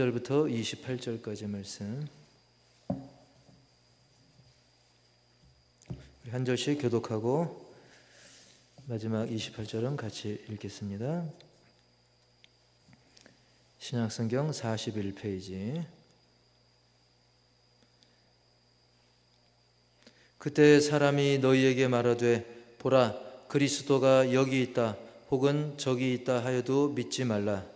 23절부터 28절까지 말씀 우리 한 절씩 교독하고 마지막 28절은 같이 읽겠습니다. 신약성경 41페이지. 그때 사람이 너희에게 말하되 보라 그리스도가 여기 있다 혹은 저기 있다 하여도 믿지 말라.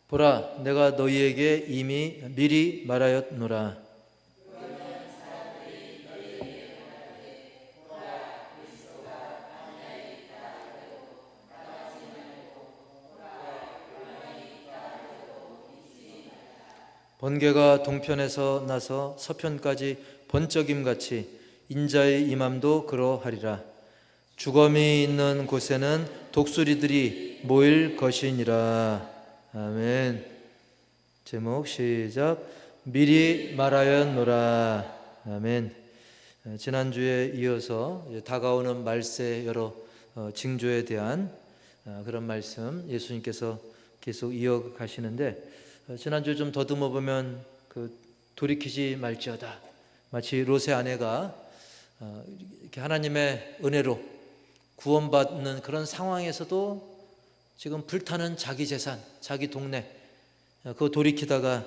보라 내가 너희에게 이미 미리 말하였노라. 번개가 동편에서 나서 서편까지 번쩍임같이 인자의 임함도 그러하리라. 주검이 있는 곳에는 독수리들이 모일 것이니라. 아멘. 제목 시작. 미리 말하였노라. 아멘. 지난주에 이어서 다가오는 말세 여러 징조에 대한 그런 말씀 예수님께서 계속 이어가시는데 지난주에 좀 더듬어 보면 돌이키지 말지어다. 마치 롯의 아내가 이렇게 하나님의 은혜로 구원받는 그런 상황에서도 지금 불타는 자기 재산, 자기 동네 그거 돌이키다가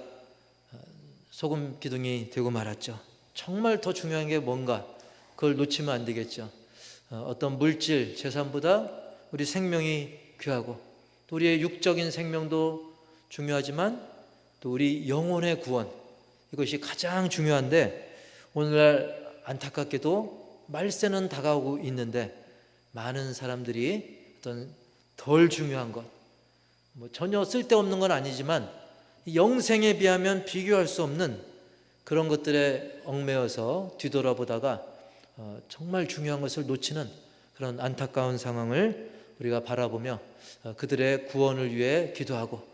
소금 기둥이 되고 말았죠. 정말 더 중요한 게 뭔가 그걸 놓치면 안 되겠죠. 어떤 물질, 재산보다 우리 생명이 귀하고 또 우리의 육적인 생명도 중요하지만 또 우리 영혼의 구원 이것이 가장 중요한데 오늘날 안타깝게도 말세는 다가오고 있는데 많은 사람들이 어떤 덜 중요한 것 전혀 쓸데없는 건 아니지만 영생에 비하면 비교할 수 없는 그런 것들에 얽매여서 뒤돌아보다가 정말 중요한 것을 놓치는 그런 안타까운 상황을 우리가 바라보며 그들의 구원을 위해 기도하고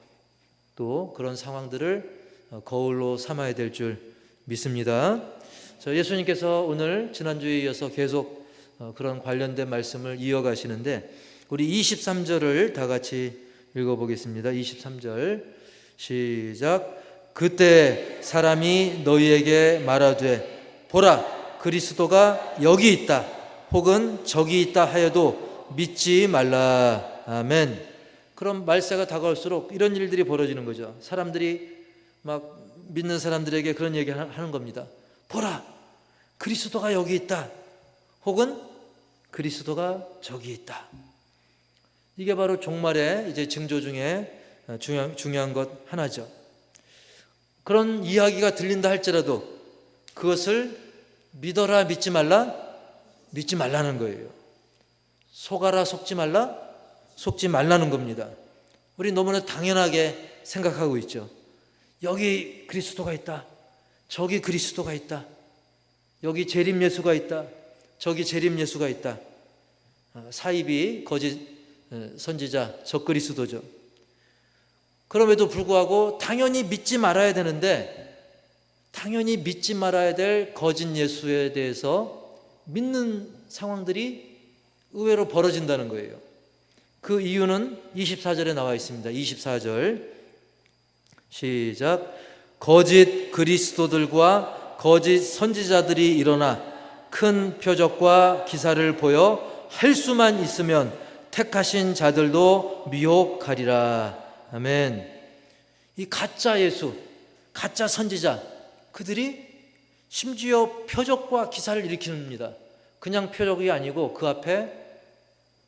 또 그런 상황들을 거울로 삼아야 될 줄 믿습니다. 예수님께서 오늘 지난주에 이어서 계속 그런 관련된 말씀을 이어가시는데 우리 23절을 다 같이 읽어보겠습니다. 23절 시작. 그때 사람이 너희에게 말하되 보라 그리스도가 여기 있다 혹은 저기 있다 하여도 믿지 말라. 아멘. 그럼 말세가 다가올수록 이런 일들이 벌어지는 거죠. 사람들이 막 믿는 사람들에게 그런 얘기 하는 겁니다. 보라 그리스도가 여기 있다 혹은 그리스도가 저기 있다. 이게 바로 종말의 이제 징조 중에 중요한 것 하나죠. 그런 이야기가 들린다 할지라도 그것을 믿어라 믿지 말라? 믿지 말라는 거예요. 속아라 속지 말라? 속지 말라는 겁니다. 우리 너무나 당연하게 생각하고 있죠. 여기 그리스도가 있다. 저기 그리스도가 있다. 여기 재림 예수가 있다. 저기 재림 예수가 있다. 사입이 거짓 선지자 적그리스도죠. 그럼에도 불구하고 당연히 믿지 말아야 되는데 당연히 믿지 말아야 될 거짓 예수에 대해서 믿는 상황들이 의외로 벌어진다는 거예요. 그 이유는 24절에 나와 있습니다. 24절 시작. 거짓 그리스도들과 거짓 선지자들이 일어나 큰 표적과 기사를 보여 할 수만 있으면 택하신 자들도 미혹하리라. 아멘. 이 가짜 예수, 가짜 선지자 그들이 심지어 표적과 기사를 일으키는입니다. 그냥 표적이 아니고 그 앞에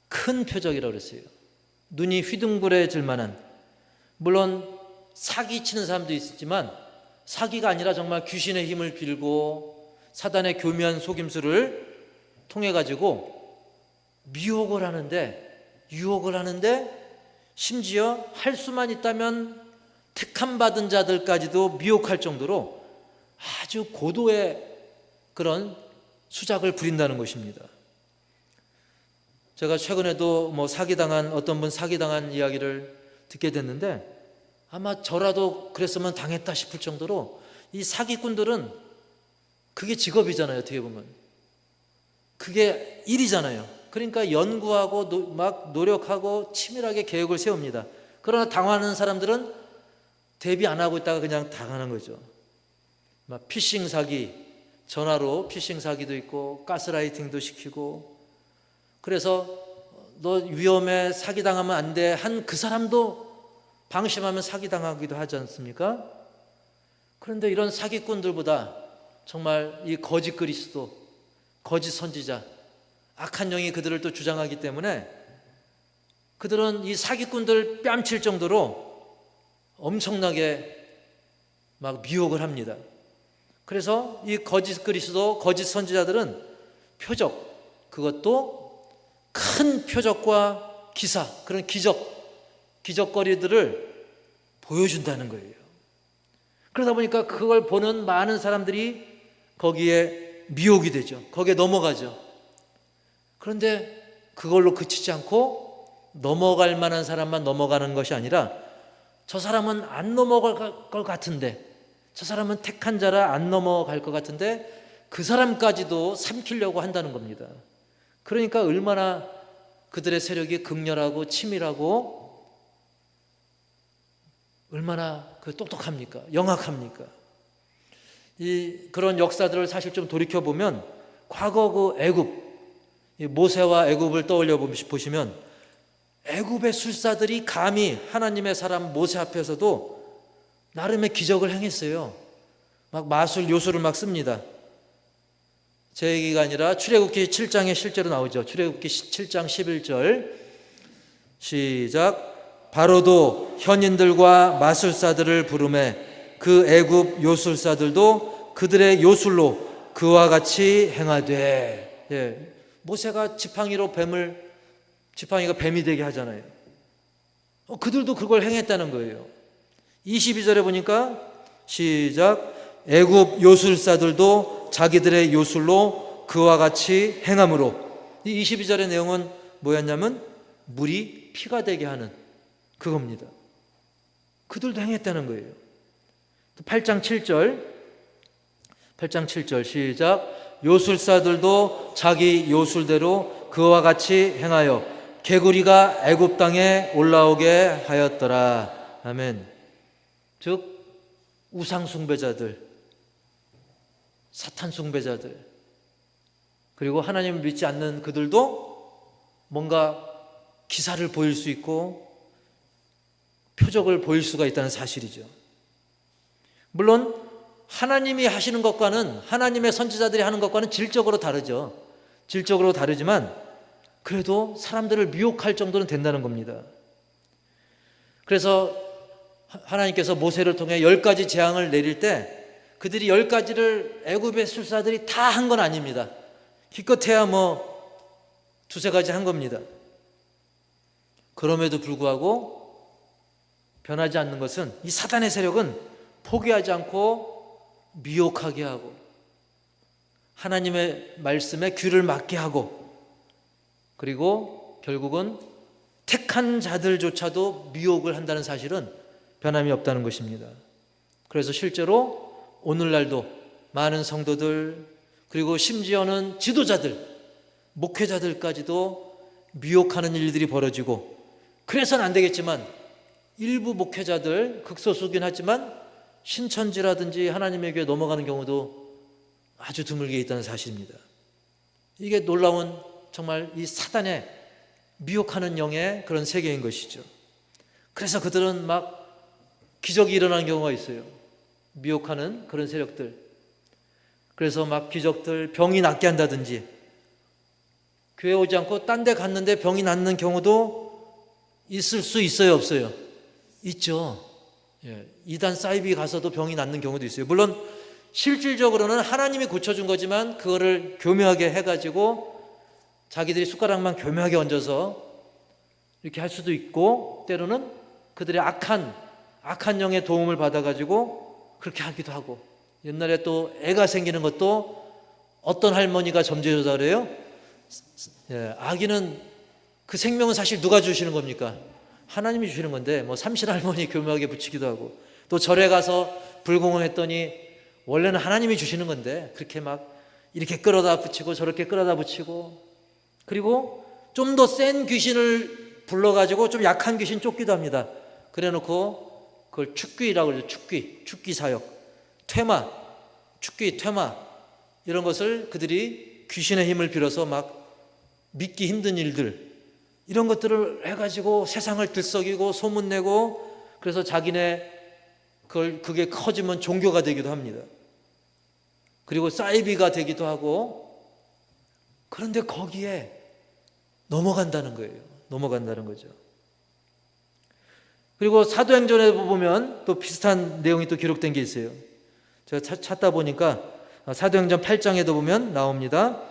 큰 표적이라고 그랬어요. 눈이 휘둥그레질 만한, 물론 사기치는 사람도 있지만 사기가 아니라 정말 귀신의 힘을 빌고 사단의 교묘한 속임수를 통해 가지고 유혹을 하는데 심지어 할 수만 있다면 택함 받은 자들까지도 미혹할 정도로 아주 고도의 그런 수작을 부린다는 것입니다. 제가 최근에도 어떤 분 사기당한 이야기를 듣게 됐는데 아마 저라도 그랬으면 당했다 싶을 정도로 이 사기꾼들은 그게 직업이잖아요. 어떻게 보면 그게 일이잖아요. 그러니까 연구하고 막 노력하고 치밀하게 계획을 세웁니다. 그러나 당하는 사람들은 대비 안 하고 있다가 그냥 당하는 거죠. 막 피싱 사기, 전화로 피싱 사기도 있고 가스라이팅도 시키고, 그래서 너 위험해, 사기당하면 안 돼 한 그 사람도 방심하면 사기당하기도 하지 않습니까? 그런데 이런 사기꾼들보다 정말 이 거짓 그리스도, 거짓 선지자, 악한 영이 그들을 또 주장하기 때문에 그들은 이 사기꾼들 뺨칠 정도로 엄청나게 막 미혹을 합니다. 그래서 이 거짓 그리스도, 거짓 선지자들은 표적, 그것도 큰 표적과 기사, 그런 기적거리들을 보여준다는 거예요. 그러다 보니까 그걸 보는 많은 사람들이 거기에 미혹이 되죠. 거기에 넘어가죠. 그런데 그걸로 그치지 않고 넘어갈 만한 사람만 넘어가는 것이 아니라, 저 사람은 안 넘어갈 것 같은데, 저 사람은 택한 자라 안 넘어갈 것 같은데 그 사람까지도 삼키려고 한다는 겁니다. 그러니까 얼마나 그들의 세력이 극렬하고 치밀하고 얼마나 똑똑합니까? 영악합니까? 그런 역사들을 사실 좀 돌이켜보면, 과거 그 애굽, 모세와 애굽을 떠올려 보시면 애굽의 술사들이 감히 하나님의 사람 모세 앞에서도 나름의 기적을 행했어요. 막 마술, 요술을 막 씁니다. 제 얘기가 아니라 출애굽기 7장에 실제로 나오죠. 출애굽기 7장 11절 시작. 바로도 현인들과 마술사들을 부르매 그 애굽 요술사들도 그들의 요술로 그와 같이 행하되. 예, 모세가 지팡이로 지팡이가 뱀이 되게 하잖아요. 그들도 그걸 행했다는 거예요. 22절에 보니까 시작. 애굽 요술사들도 자기들의 요술로 그와 같이 행함으로. 이 22절의 내용은 뭐였냐면 물이 피가 되게 하는 그겁니다. 그들도 행했다는 거예요. 8장 7절 시작. 요술사들도 자기 요술대로 그와 같이 행하여 개구리가 애굽 땅에 올라오게 하였더라. 아멘. 즉 우상 숭배자들, 사탄 숭배자들, 그리고 하나님을 믿지 않는 그들도 뭔가 기사를 보일 수 있고 표적을 보일 수가 있다는 사실이죠. 물론 하나님이 하시는 것과는, 하나님의 선지자들이 하는 것과는 질적으로 다르죠. 질적으로 다르지만 그래도 사람들을 미혹할 정도는 된다는 겁니다. 그래서 하나님께서 모세를 통해 10가지 재앙을 내릴 때 그들이 10가지를 애굽의 술사들이 다 한 건 아닙니다. 기껏해야 두세 가지 한 겁니다. 그럼에도 불구하고 변하지 않는 것은, 이 사단의 세력은 포기하지 않고 미혹하게 하고 하나님의 말씀에 귀를 막게 하고, 그리고 결국은 택한 자들조차도 미혹을 한다는 사실은 변함이 없다는 것입니다. 그래서 실제로 오늘날도 많은 성도들, 그리고 심지어는 지도자들, 목회자들까지도 미혹하는 일들이 벌어지고, 그래서는 안 되겠지만 일부 목회자들, 극소수긴 하지만 신천지라든지 하나님의 교회 넘어가는 경우도 아주 드물게 있다는 사실입니다. 이게 놀라운, 정말 이 사단의 미혹하는 영의 그런 세계인 것이죠. 그래서 그들은 막 기적이 일어나는 경우가 있어요. 미혹하는 그런 세력들. 그래서 막 기적들, 병이 낫게 한다든지, 교회 오지 않고 딴 데 갔는데 병이 낫는 경우도 있을 수 있어요, 없어요? 있죠. 예, 이단 사이비 가서도 병이 낫는 경우도 있어요. 물론 실질적으로는 하나님이 고쳐준 거지만 그거를 교묘하게 해가지고 자기들이 숟가락만 교묘하게 얹어서 이렇게 할 수도 있고, 때로는 그들의 악한 영의 도움을 받아가지고 그렇게 하기도 하고. 옛날에 또 애가 생기는 것도 어떤 할머니가 점재조사 그래요? 예, 아기는 그 생명은 사실 누가 주시는 겁니까? 하나님이 주시는 건데 삼신 할머니 교묘하게 붙이기도 하고, 또 절에 가서 불공헌했더니 원래는 하나님이 주시는 건데 그렇게 막 이렇게 끌어다 붙이고 저렇게 끌어다 붙이고, 그리고 좀 더 센 귀신을 불러가지고 좀 약한 귀신 쫓기도 합니다. 그래놓고 그걸 축귀라고 그러죠. 축귀 사역, 퇴마, 축귀, 퇴마, 이런 것을 그들이 귀신의 힘을 빌어서 막 믿기 힘든 일들, 이런 것들을 해가지고 세상을 들썩이고 소문내고, 그래서 자기네 그게 커지면 종교가 되기도 합니다. 그리고 사이비가 되기도 하고. 그런데 거기에 넘어간다는 거예요. 넘어간다는 거죠. 그리고 사도행전에 보면 또 비슷한 내용이 또 기록된 게 있어요. 제가 찾다 보니까 사도행전 8장에도 보면 나옵니다.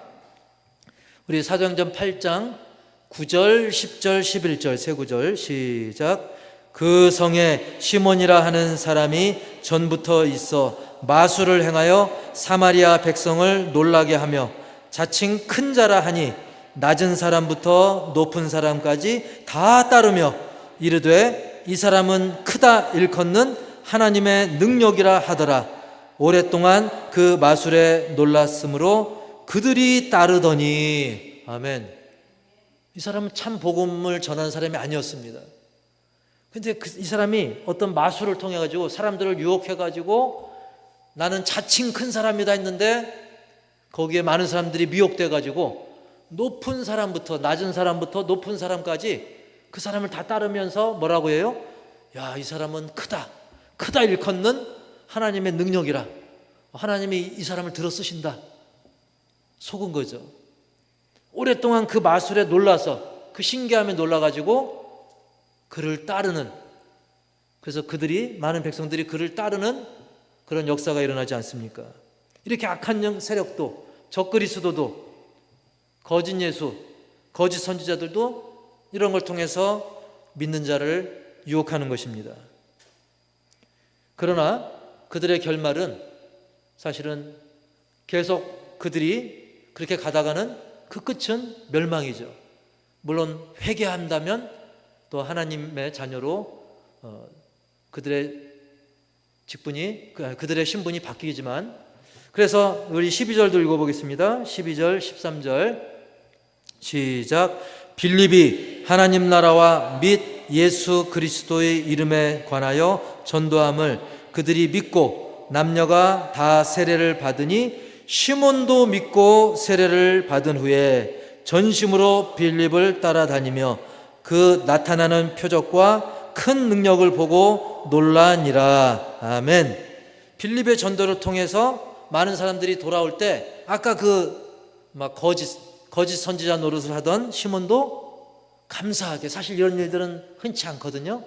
우리 사도행전 8장 9절, 10절, 11절 세 구절 시작. 그 성에 시몬이라 하는 사람이 전부터 있어 마술을 행하여 사마리아 백성을 놀라게 하며 자칭 큰 자라 하니 낮은 사람부터 높은 사람까지 다 따르며 이르되 이 사람은 크다 일컫는 하나님의 능력이라 하더라. 오랫동안 그 마술에 놀랐으므로 그들이 따르더니. 아멘. 이 사람은 참 복음을 전하는 사람이 아니었습니다. 근데 이 사람이 어떤 마술을 통해 가지고 사람들을 유혹해 가지고 나는 자칭 큰 사람이다 했는데, 거기에 많은 사람들이 미혹돼 가지고 높은 사람부터 낮은 사람부터 높은 사람까지 그 사람을 다 따르면서 뭐라고 해요? 야, 이 사람은 크다 일컫는 하나님의 능력이라, 하나님이 이 사람을 들어 쓰신다, 속은 거죠. 오랫동안 그 마술에 놀라서, 그 신기함에 놀라가지고 그를 따르는, 그래서 많은 백성들이 그를 따르는 그런 역사가 일어나지 않습니까? 이렇게 악한 세력도, 적그리스도도, 거짓 예수, 거짓 선지자들도 이런 걸 통해서 믿는 자를 유혹하는 것입니다. 그러나 그들의 결말은 사실은 계속 그들이 그렇게 가다가는 그 끝은 멸망이죠. 물론 회개한다면 또 하나님의 자녀로 그들의 직분이, 그들의 신분이 바뀌지만, 그래서 우리 12절도 읽어보겠습니다. 12절 13절 시작. 빌립이 하나님 나라와 및 예수 그리스도의 이름에 관하여 전도함을 그들이 믿고 남녀가 다 세례를 받으니 시몬도 믿고 세례를 받은 후에 전심으로 빌립을 따라다니며 그 나타나는 표적과 큰 능력을 보고 놀라니라. 아멘. 빌립의 전도를 통해서 많은 사람들이 돌아올 때, 아까 막 거짓 선지자 노릇을 하던 시몬도 감사하게, 사실 이런 일들은 흔치 않거든요.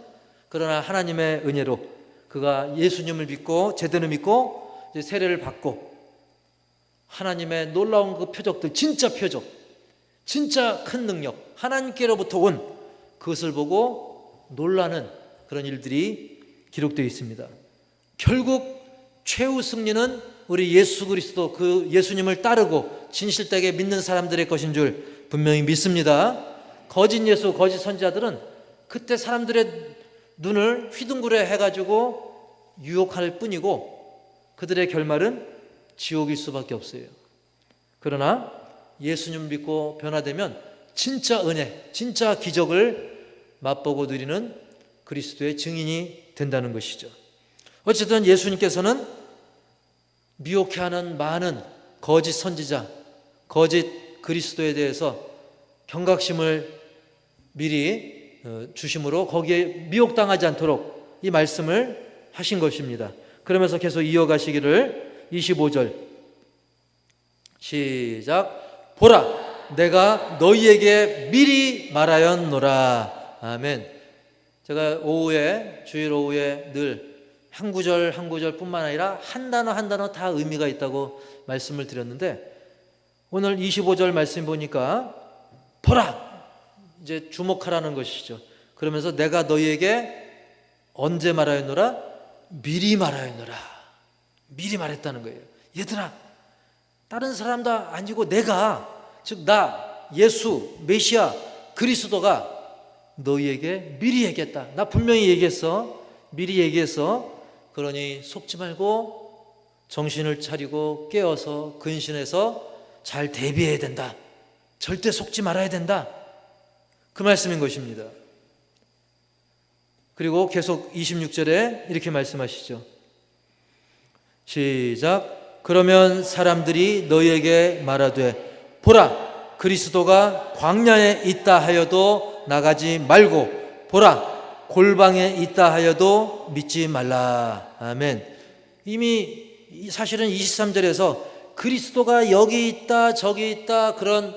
그러나 하나님의 은혜로 그가 예수님을 믿고 제대로 믿고 이제 세례를 받고 하나님의 놀라운 그 표적들, 진짜 표적, 진짜 큰 능력, 하나님께로부터 온 그것을 보고 놀라는 그런 일들이 기록되어 있습니다. 결국 최후 승리는 우리 예수 그리스도, 그 예수님을 따르고 진실되게 믿는 사람들의 것인 줄 분명히 믿습니다. 거짓 예수, 거짓 선지자들은 그때 사람들의 눈을 휘둥그레 해가지고 유혹할 뿐이고 그들의 결말은 지옥일 수밖에 없어요. 그러나 예수님 믿고 변화되면 진짜 은혜, 진짜 기적을 맛보고 누리는 그리스도의 증인이 된다는 것이죠. 어쨌든 예수님께서는 미혹해하는 많은 거짓 선지자, 거짓 그리스도에 대해서 경각심을 미리 주심으로 거기에 미혹당하지 않도록 이 말씀을 하신 것입니다. 그러면서 계속 이어가시기를 25절 시작. 보라, 내가 너희에게 미리 말하였노라. 아멘. 제가 주일 오후에 늘 한 구절 한 구절뿐만 아니라 한 단어 한 단어 다 의미가 있다고 말씀을 드렸는데, 오늘 25절 말씀 보니까 보라, 이제 주목하라는 것이죠. 그러면서 내가 너희에게 언제 말하였노라? 미리 말하였노라. 미리 말했다는 거예요. 얘들아, 다른 사람도 아니고 내가, 즉 나 예수 메시아 그리스도가 너희에게 미리 얘기했다. 나 분명히 얘기했어. 미리 얘기했어. 그러니 속지 말고 정신을 차리고 깨어서 근신해서 잘 대비해야 된다. 절대 속지 말아야 된다. 그 말씀인 것입니다. 그리고 계속 26절에 이렇게 말씀하시죠. 시작. 그러면 사람들이 너희에게 말하되 보라, 그리스도가 광야에 있다 하여도 나가지 말고 보라, 골방에 있다 하여도 믿지 말라. 아멘. 이미 사실은 23절에서 그리스도가 여기 있다 저기 있다 그런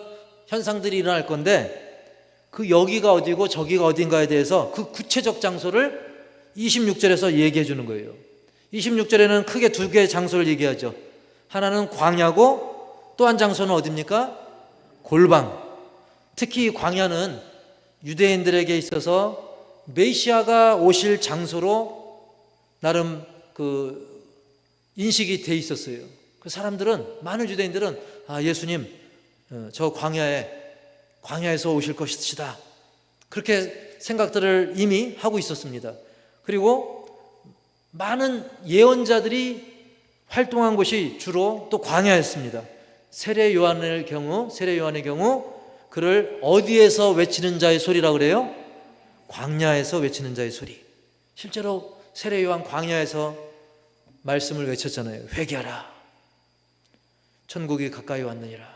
현상들이 일어날 건데, 그 여기가 어디고 저기가 어딘가에 대해서 그 구체적 장소를 26절에서 얘기해 주는 거예요. 26절에는 크게 두 개의 장소를 얘기하죠. 하나는 광야고 또 한 장소는 어디입니까? 골방. 특히 광야는 유대인들에게 있어서 메시아가 오실 장소로 나름 그 인식이 돼 있었어요. 그 사람들은, 많은 유대인들은 예수님 저 광야에서 오실 것이다, 그렇게 생각들을 이미 하고 있었습니다. 그리고 많은 예언자들이 활동한 곳이 주로 또 광야였습니다. 세례 요한의 경우 그를 어디에서 외치는 자의 소리라고 그래요? 광야에서 외치는 자의 소리. 실제로 세례 요한 광야에서 말씀을 외쳤잖아요. 회개하라, 천국이 가까이 왔느니라.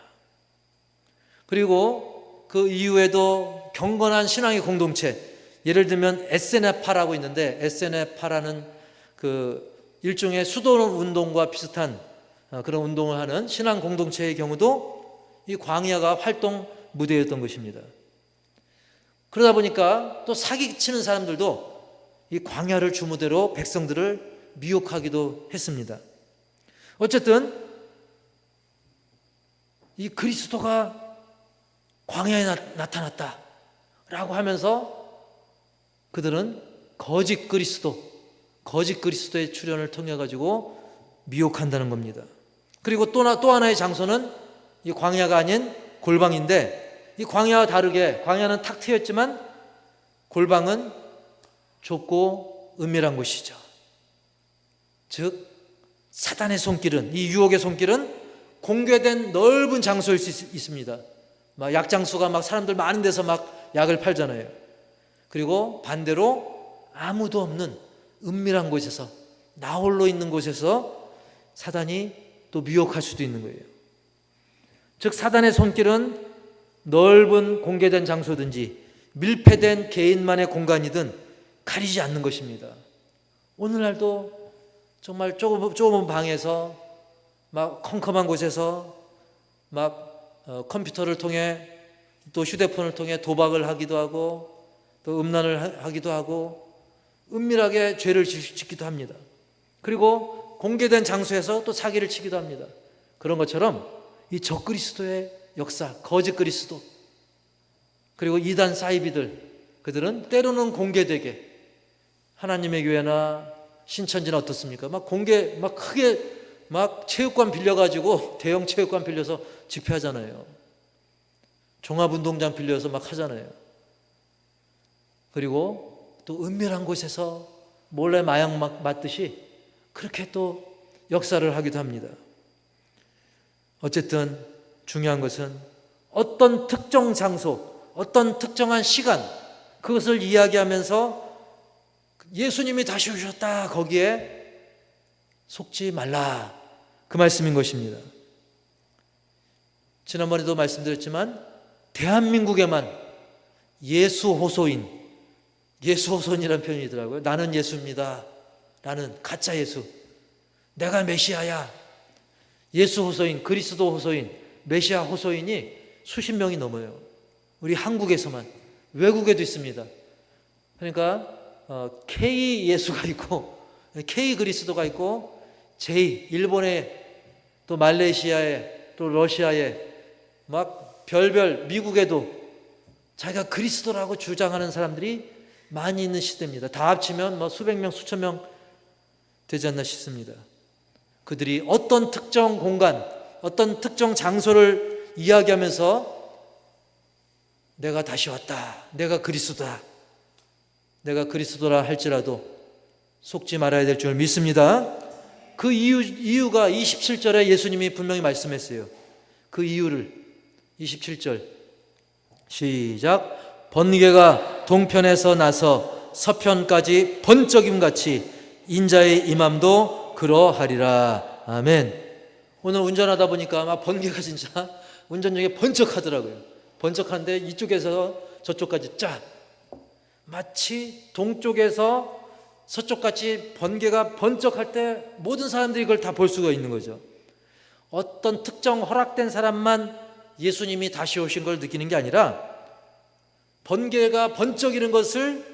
그리고 그 이후에도 경건한 신앙의 공동체, 예를 들면 에세네파라고 있는데, 에세네파라는 그 일종의 수도 운동과 비슷한 그런 운동을 하는 신앙 공동체의 경우도 이 광야가 활동 무대였던 것입니다. 그러다 보니까 또 사기치는 사람들도 이 광야를 주무대로 백성들을 미혹하기도 했습니다. 어쨌든 이 그리스도가 광야에 나타났다 라고 하면서 그들은 거짓 그리스도의 출현을 통해 가지고 미혹한다는 겁니다. 그리고 또 하나의 장소는 이 광야가 아닌 골방인데, 이 광야와 다르게 광야는 탁 트였지만 골방은 좁고 은밀한 곳이죠. 즉 사단의 손길은, 이 유혹의 손길은 공개된 넓은 장소일 수 있습니다. 막 약장수가 막 사람들 많은 데서 막 약을 팔잖아요. 그리고 반대로 아무도 없는 은밀한 곳에서, 나 홀로 있는 곳에서 사단이 또 미혹할 수도 있는 거예요. 즉 사단의 손길은 넓은 공개된 장소든지 밀폐된 개인만의 공간이든 가리지 않는 것입니다. 오늘날도 정말 좁은 방에서 막 컴컴한 곳에서 막 컴퓨터를 통해 또 휴대폰을 통해 도박을 하기도 하고 또 음란을 하기도 하고 은밀하게 죄를 짓기도 합니다. 그리고 공개된 장소에서 또 사기를 치기도 합니다. 그런 것처럼 이 적그리스도의 역사, 거짓 그리스도, 그리고 이단 사이비들, 그들은 때로는 공개되게, 하나님의 교회나 신천지는 어떻습니까? 막 크게 막 체육관 빌려가지고 대형 체육관 빌려서 집회하잖아요. 종합운동장 빌려서 막 하잖아요. 그리고 또 은밀한 곳에서 몰래 마약 맞듯이 그렇게 또 역사를 하기도 합니다. 어쨌든 중요한 것은 어떤 특정 장소, 어떤 특정한 시간, 그것을 이야기하면서 예수님이 다시 오셨다, 거기에 속지 말라, 그 말씀인 것입니다. 지난번에도 말씀드렸지만 대한민국에만 예수호소인이라는 표현이더라고요. 나는 예수입니다, 나는 가짜 예수, 내가 메시아야. 예수호소인, 그리스도 호소인, 메시아 호소인이 수십 명이 넘어요. 우리 한국에서만. 외국에도 있습니다. 그러니까 K 예수가 있고 K 그리스도가 있고 J, 일본에 또 말레이시아에 또 러시아에 막 별별, 미국에도 자기가 그리스도라고 주장하는 사람들이 많이 있는 시대입니다. 다 합치면 뭐 수백 명, 수천 명 되지 않나 싶습니다. 그들이 어떤 특정 공간, 어떤 특정 장소를 이야기하면서 내가 다시 왔다, 내가 그리스도다, 내가 그리스도라 할지라도 속지 말아야 될 줄 믿습니다. 그 이유가 27절에 예수님이 분명히 말씀했어요. 그 이유를 27절 시작. 번개가 동편에서 나서 서편까지 번쩍임 같이 인자의 임함도 그러하리라. 아멘. 오늘 운전하다 보니까 막 번개가 진짜 운전 중에 번쩍하더라고요. 번쩍한데 이쪽에서 저쪽까지 쫙, 마치 동쪽에서 서쪽같이 번개가 번쩍할 때 모든 사람들이 그걸 다 볼 수가 있는 거죠. 어떤 특정 허락된 사람만 예수님이 다시 오신 걸 느끼는 게 아니라 번개가 번쩍이는 것을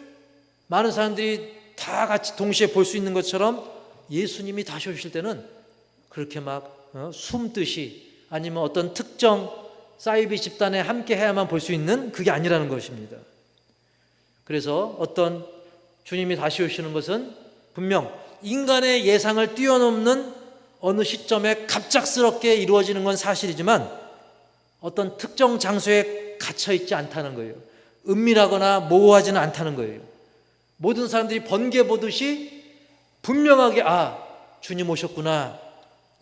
많은 사람들이 다 같이 동시에 볼 수 있는 것처럼 예수님이 다시 오실 때는 그렇게 막 숨듯이, 아니면 어떤 특정 사이비 집단에 함께 해야만 볼 수 있는 그게 아니라는 것입니다. 그래서 어떤 주님이 다시 오시는 것은 분명 인간의 예상을 뛰어넘는 어느 시점에 갑작스럽게 이루어지는 건 사실이지만 어떤 특정 장소에 갇혀 있지 않다는 거예요. 은밀하거나 모호하지는 않다는 거예요. 모든 사람들이 번개 보듯이 분명하게 주님 오셨구나,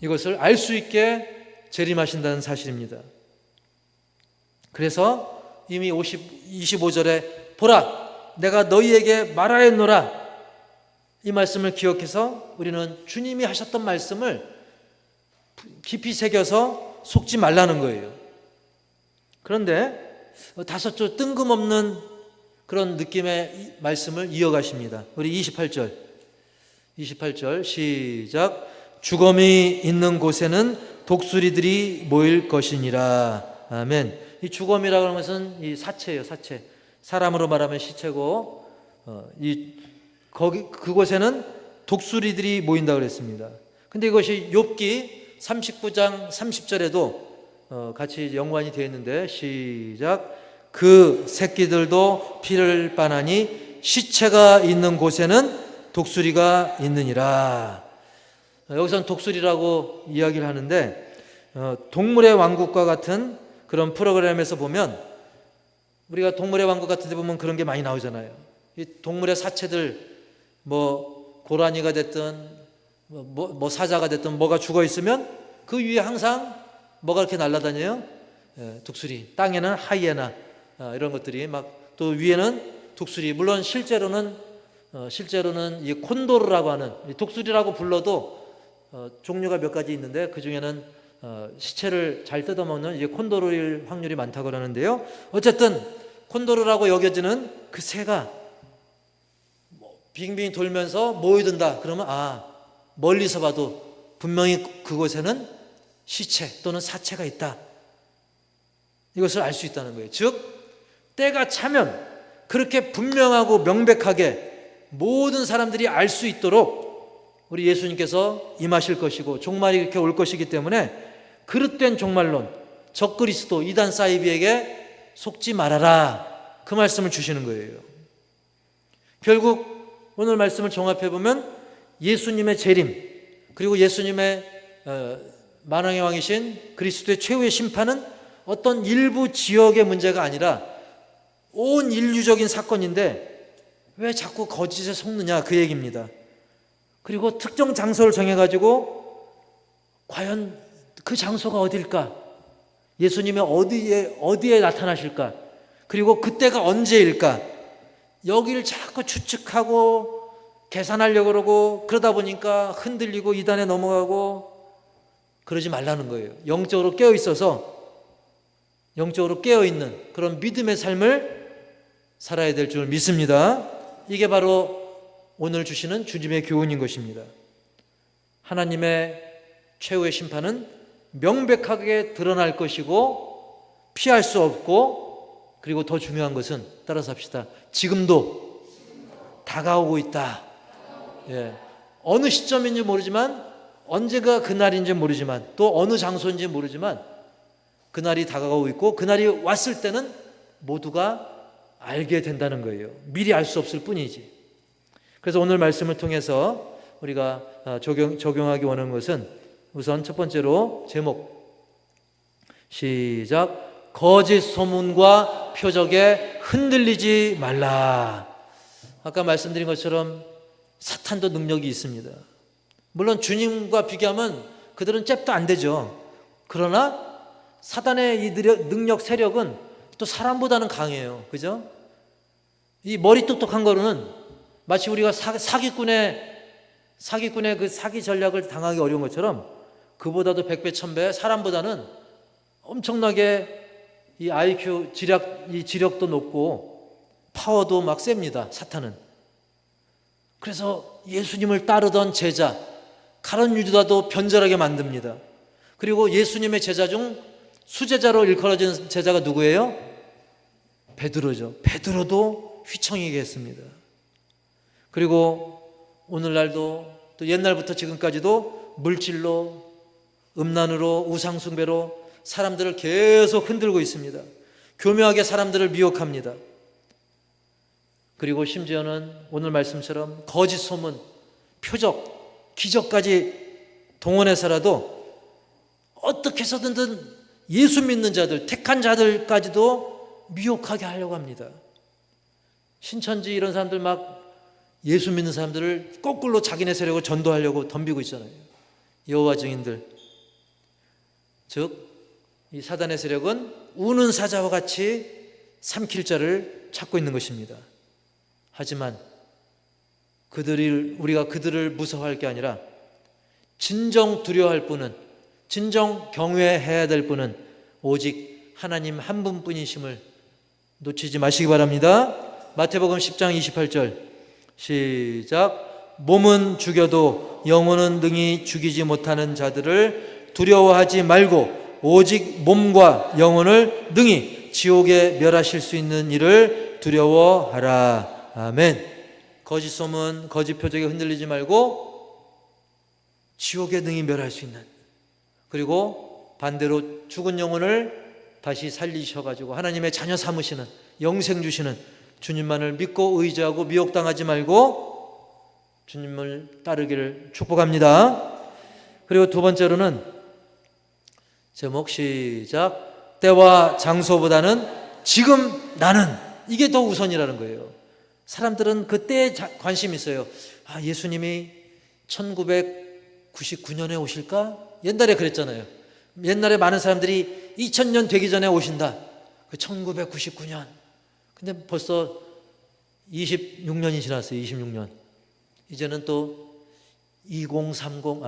이것을 알 수 있게 재림하신다는 사실입니다. 그래서 이미 25절에 보라 내가 너희에게 말하였노라, 이 말씀을 기억해서 우리는 주님이 하셨던 말씀을 깊이 새겨서 속지 말라는 거예요. 그런데 다섯 줄 뜬금없는 그런 느낌의 말씀을 이어가십니다. 우리 28절 시작. 주검이 있는 곳에는 독수리들이 모일 것이니라. 아멘. 이 주검이라고 하는 것은 이 사체예요. 사체. 사람으로 말하면 시체고, 그곳에는 독수리들이 모인다 그랬습니다. 근데 이것이 욥기 39장 30절에도 같이 연관이 되어 있는데 시작. 그 새끼들도 피를 빠나니 시체가 있는 곳에는 독수리가 있느니라. 여기서는 독수리라고 이야기를 하는데, 동물의 왕국과 같은 그런 프로그램에서 보면, 우리가 동물의 왕국 같은 데 보면 그런 게 많이 나오잖아요. 이 동물의 사체들, 고라니가 됐든 사자가 됐든 뭐가 죽어 있으면 그 위에 항상 뭐가 이렇게 날아다녀요? 독수리. 땅에는 하이에나, 이런 것들이 막, 또 위에는 독수리. 물론 실제로는 이 콘도르라고 하는, 독수리라고 불러도 종류가 몇 가지 있는데 그 중에는 시체를 잘 뜯어먹는 이게 콘도르일 확률이 많다고 그러는데요. 어쨌든 콘도르라고 여겨지는 그 새가 빙빙 돌면서 모여든다. 그러면 멀리서 봐도 분명히 그곳에는 시체 또는 사체가 있다, 이것을 알 수 있다는 거예요. 즉 때가 차면 그렇게 분명하고 명백하게 모든 사람들이 알 수 있도록 우리 예수님께서 임하실 것이고 종말이 이렇게 올 것이기 때문에 그릇된 종말론, 적그리스도, 이단 사이비에게 속지 말아라, 그 말씀을 주시는 거예요. 결국 오늘 말씀을 종합해보면 예수님의 재림, 그리고 예수님의 만왕의 왕이신 그리스도의 최후의 심판은 어떤 일부 지역의 문제가 아니라 온 인류적인 사건인데 왜 자꾸 거짓에 속느냐, 그 얘기입니다. 그리고 특정 장소를 정해가지고 과연 그 장소가 어딜까, 예수님이 어디에 나타나실까, 그리고 그때가 언제일까, 여기를 자꾸 추측하고 계산하려고 그러고, 그러다 보니까 흔들리고 이단에 넘어가고, 그러지 말라는 거예요. 영적으로 깨어있는 그런 믿음의 삶을 살아야 될 줄 믿습니다. 이게 바로 오늘 주시는 주님의 교훈인 것입니다. 하나님의 최후의 심판은 명백하게 드러날 것이고 피할 수 없고, 그리고 더 중요한 것은, 따라서 합시다, 지금도 다가오고 있다. 어느 시점인지 모르지만, 언제가 그날인지 모르지만, 또 어느 장소인지 모르지만 그날이 다가오고 있고, 그날이 왔을 때는 모두가 알게 된다는 거예요. 미리 알 수 없을 뿐이지. 그래서 오늘 말씀을 통해서 우리가 적용하기 원하는 것은, 우선 첫 번째로 제목 시작. 거짓 소문과 표적에 흔들리지 말라. 아까 말씀드린 것처럼 사탄도 능력이 있습니다. 물론 주님과 비교하면 그들은 잽도 안 되죠. 그러나 사단의 이 능력 세력은 또 사람보다는 강해요. 그죠? 이 머리 똑똑한 거로는 마치 우리가 사기꾼의 그 사기 전략을 당하기 어려운 것처럼 그보다도 100배, 1000배 사람보다는 엄청나게 이 IQ, 이 지력도 높고 파워도 막 셉니다. 사탄은. 그래서 예수님을 따르던 제자 가룟 유다도 변절하게 만듭니다. 그리고 예수님의 제자 중 수제자로 일컬어진 제자가 누구예요? 베드로죠. 베드로도 휘청이게 했습니다. 그리고 오늘날도 또 옛날부터 지금까지도 물질로, 음란으로, 우상숭배로 사람들을 계속 흔들고 있습니다. 교묘하게 사람들을 미혹합니다. 그리고 심지어는 오늘 말씀처럼 거짓 소문, 표적, 기적까지 동원해서라도 어떻게 해서든 예수 믿는 자들, 택한 자들까지도 미혹하게 하려고 합니다. 신천지 이런 사람들 막 예수 믿는 사람들을 거꾸로 자기네 세력을 전도하려고 덤비고 있잖아요. 여호와 증인들. 즉, 이 사단의 세력은 우는 사자와 같이 삼킬 자를 찾고 있는 것입니다. 하지만 우리가 그들을 무서워할 게 아니라 진정 두려워할 분은, 진정 경외해야 될 분은 오직 하나님 한 분뿐이심을 놓치지 마시기 바랍니다. 마태복음 10장 28절 시작. 몸은 죽여도 영혼은 능히 죽이지 못하는 자들을 두려워하지 말고 오직 몸과 영혼을 능히 지옥에 멸하실 수 있는 이를 두려워하라. 아멘. 거짓 소문, 거짓 표적에 흔들리지 말고 지옥에 능히 멸할 수 있는, 그리고 반대로 죽은 영혼을 다시 살리셔가지고 하나님의 자녀 삼으시는, 영생 주시는 주님만을 믿고 의지하고 미혹당하지 말고 주님을 따르기를 축복합니다. 그리고 두 번째로는 제목 시작. 때와 장소보다는 지금 나는, 이게 더 우선이라는 거예요. 사람들은 그 때에 관심이 있어요. 예수님이 1999년에 오실까? 옛날에 그랬잖아요. 옛날에 많은 사람들이 2000년 되기 전에 오신다. 그 1999년. 근데 벌써 26년이 지났어요. 26년. 이제는 또 2030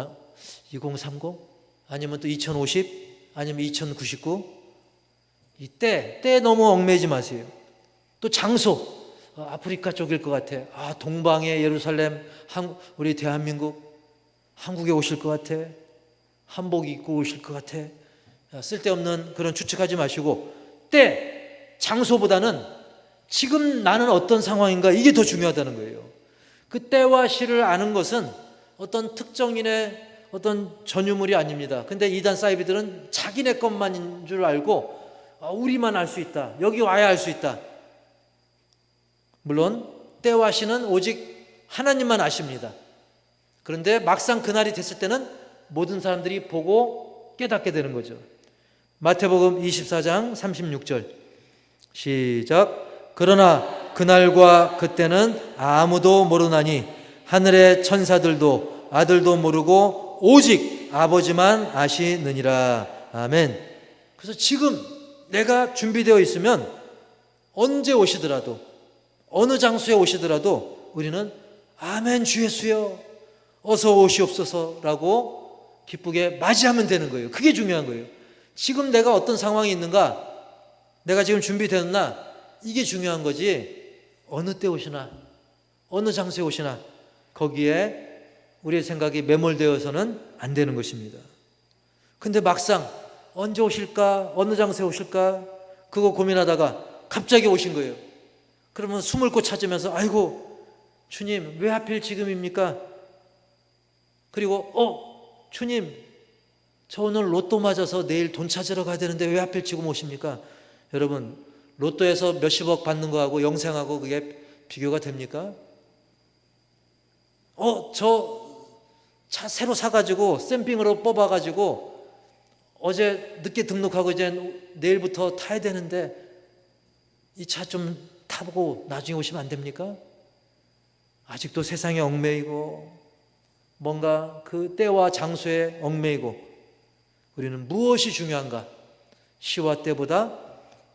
아니면 또 2050 아니면 2099. 이 때에 너무 얽매이지 마세요. 또 장소, 아프리카 쪽일 것 같아. 동방의 예루살렘, 우리 대한민국, 한국에 오실 것 같아. 한복 입고 오실 것 같아. 쓸데없는 그런 추측하지 마시고 때, 장소보다는 지금 나는 어떤 상황인가, 이게 더 중요하다는 거예요. 그 때와 시를 아는 것은 어떤 특정인의 어떤 전유물이 아닙니다. 근데 이단 사이비들은 자기네 것만인 줄 알고 우리만 알 수 있다, 여기 와야 알 수 있다. 물론 때와 시는 오직 하나님만 아십니다. 그런데 막상 그날이 됐을 때는 모든 사람들이 보고 깨닫게 되는 거죠. 마태복음 24장 36절 시작. 그러나 그날과 그때는 아무도 모르나니 하늘의 천사들도 아들도 모르고 오직 아버지만 아시느니라. 아멘. 그래서 지금 내가 준비되어 있으면 언제 오시더라도, 어느 장소에 오시더라도 우리는 아멘 주 예수여 어서 오시옵소서라고 기쁘게 맞이하면 되는 거예요. 그게 중요한 거예요. 지금 내가 어떤 상황이 있는가, 내가 지금 준비되었나, 이게 중요한 거지 어느 때 오시나, 어느 장소에 오시나 거기에 우리의 생각이 매몰되어서는 안 되는 것입니다. 근데 막상 언제 오실까, 어느 장소에 오실까 그거 고민하다가 갑자기 오신 거예요. 그러면 숨을 곳 찾으면서 아이고 주님 왜 하필 지금입니까? 그리고 주님 저 오늘 로또 맞아서 내일 돈 찾으러 가야 되는데 왜 하필 지금 오십니까? 여러분, 로또에서 몇십억 받는 거하고 영생하고 그게 비교가 됩니까? 저 차 새로 사가지고 샘핑으로 뽑아가지고 어제 늦게 등록하고 이제 내일부터 타야 되는데 이 차 좀 타보고 나중에 오시면 안 됩니까? 아직도 세상에 얽매이고 뭔가 그 때와 장소에 얽매이고 우리는 무엇이 중요한가? 시와 때보다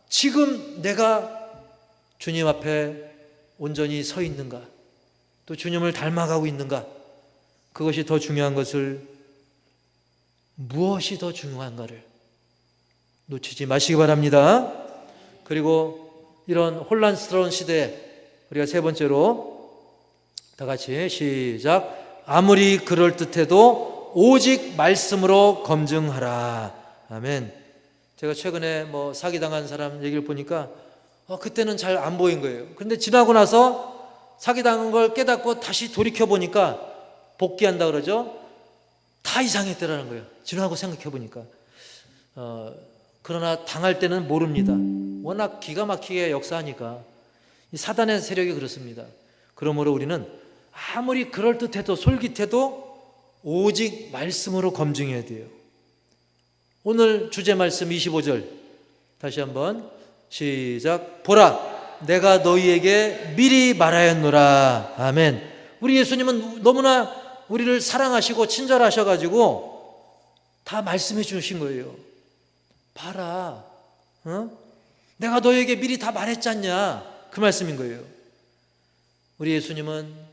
지금 내가 주님 앞에 온전히 서 있는가? 또 주님을 닮아가고 있는가? 그것이 더 중요한 것을, 무엇이 더 중요한가를 놓치지 마시기 바랍니다. 그리고 이런 혼란스러운 시대에 우리가 세 번째로 다 같이 시작. 아무리 그럴듯해도 오직 말씀으로 검증하라. 아멘. 제가 최근에 사기당한 사람 얘기를 보니까 그때는 잘 안 보인 거예요. 그런데 지나고 나서 사기당한 걸 깨닫고 다시 돌이켜보니까, 복귀한다 그러죠. 다 이상했더라는 거예요. 지나고 생각해보니까. 그러나 당할 때는 모릅니다. 워낙 기가 막히게 역사하니까. 이 사단의 세력이 그렇습니다. 그러므로 우리는 아무리 그럴듯해도 솔깃해도 오직 말씀으로 검증해야 돼요. 오늘 주제 말씀 25절 다시 한번 시작. 보라, 내가 너희에게 미리 말하였노라. 아멘. 우리 예수님은 너무나 우리를 사랑하시고 친절하셔가지고 다 말씀해 주신 거예요. 봐라, 내가 너희에게 미리 다 말했잖냐, 그 말씀인 거예요. 우리 예수님은,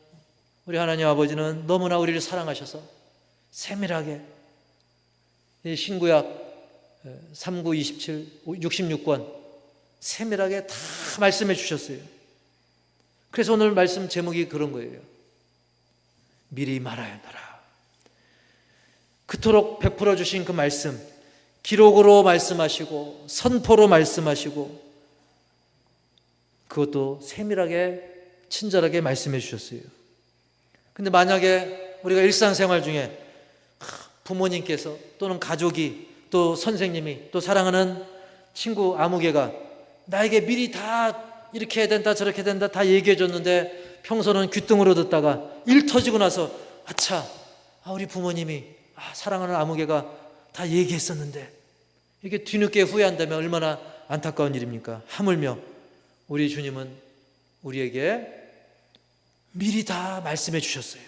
우리 하나님 아버지는 너무나 우리를 사랑하셔서 세밀하게 이 신구약 3927 66권 세밀하게 다 말씀해 주셨어요. 그래서 오늘 말씀 제목이 그런 거예요. 미리 말하였노라. 그토록 베풀어 주신 그 말씀, 기록으로 말씀하시고 선포로 말씀하시고 그것도 세밀하게 친절하게 말씀해 주셨어요. 근데 만약에 우리가 일상생활 중에 부모님께서 또는 가족이 또 선생님이 또 사랑하는 친구 아무개가 나에게 미리 다 이렇게 해야 된다 저렇게 해야 된다 다 얘기해 줬는데 평소는 귓등으로 듣다가 일 터지고 나서 아차, 우리 부모님이 사랑하는 아무개가 다 얘기했었는데, 이렇게 뒤늦게 후회한다면 얼마나 안타까운 일입니까? 하물며 우리 주님은 우리에게 미리 다 말씀해 주셨어요.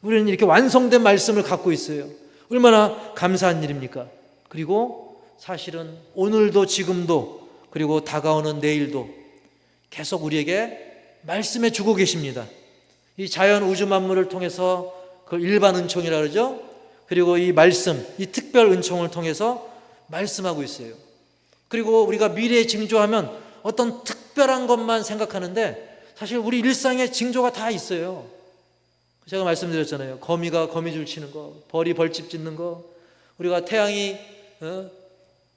우리는 이렇게 완성된 말씀을 갖고 있어요. 얼마나 감사한 일입니까? 그리고 사실은 오늘도 지금도 그리고 다가오는 내일도 계속 우리에게 말씀해 주고 계십니다. 이 자연 우주 만물을 통해서 그 일반 은총이라 그러죠. 그리고 이 말씀, 이 특별 은총을 통해서 말씀하고 있어요. 그리고 우리가 미래의 징조하면 어떤 특별한 것만 생각하는데 사실 우리 일상에 징조가 다 있어요. 제가 말씀드렸잖아요. 거미가 거미줄 치는 거, 벌이 벌집 짓는 거, 우리가 태양이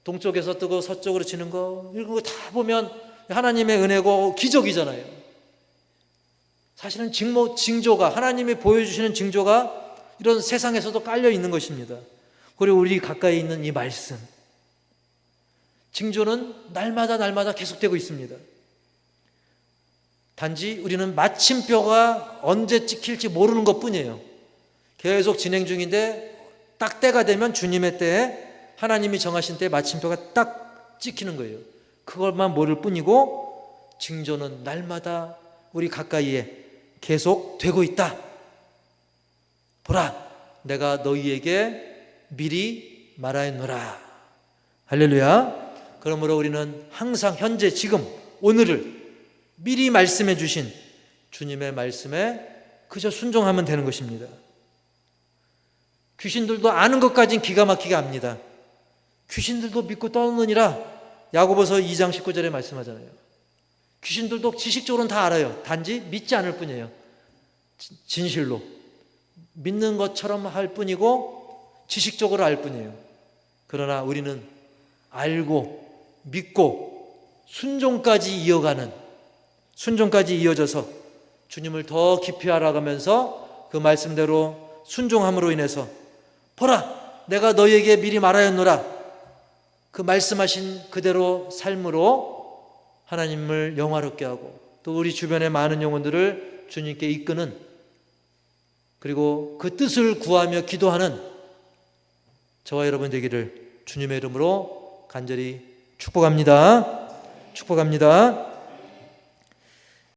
동쪽에서 뜨고 서쪽으로 치는 거, 이런 거 다 보면 하나님의 은혜고 기적이잖아요. 사실은 징조가, 하나님이 보여주시는 징조가 이런 세상에서도 깔려 있는 것입니다. 그리고 우리 가까이 있는 이 말씀, 징조는 날마다 계속되고 있습니다. 단지 우리는 마침표가 언제 찍힐지 모르는 것뿐이에요. 계속 진행 중인데 딱 때가 되면 주님의 때에, 하나님이 정하신 때에 마침표가 딱 찍히는 거예요. 그것만 모를 뿐이고 징조는 날마다 우리 가까이에 계속 되고 있다. 보라, 내가 너희에게 미리 말하였노라. 할렐루야. 그러므로 우리는 항상 현재 지금 오늘을 미리 말씀해 주신 주님의 말씀에 그저 순종하면 되는 것입니다. 귀신들도 아는 것까지는 기가 막히게 압니다. 귀신들도 믿고 떠느니라 야고보서 2장 19절에 말씀하잖아요. 귀신들도 지식적으로는 다 알아요. 단지 믿지 않을 뿐이에요. 진실로 믿는 것처럼 할 뿐이고 지식적으로 알 뿐이에요. 그러나 우리는 알고 믿고 순종까지 이어져서 주님을 더 깊이 알아가면서 그 말씀대로 순종함으로 인해서 보라, 내가 너희에게 미리 말하였노라. 그 말씀하신 그대로 삶으로 하나님을 영화롭게 하고 또 우리 주변의 많은 영혼들을 주님께 이끄는, 그리고 그 뜻을 구하며 기도하는 저와 여러분 되기를 주님의 이름으로 간절히 축복합니다. 축복합니다.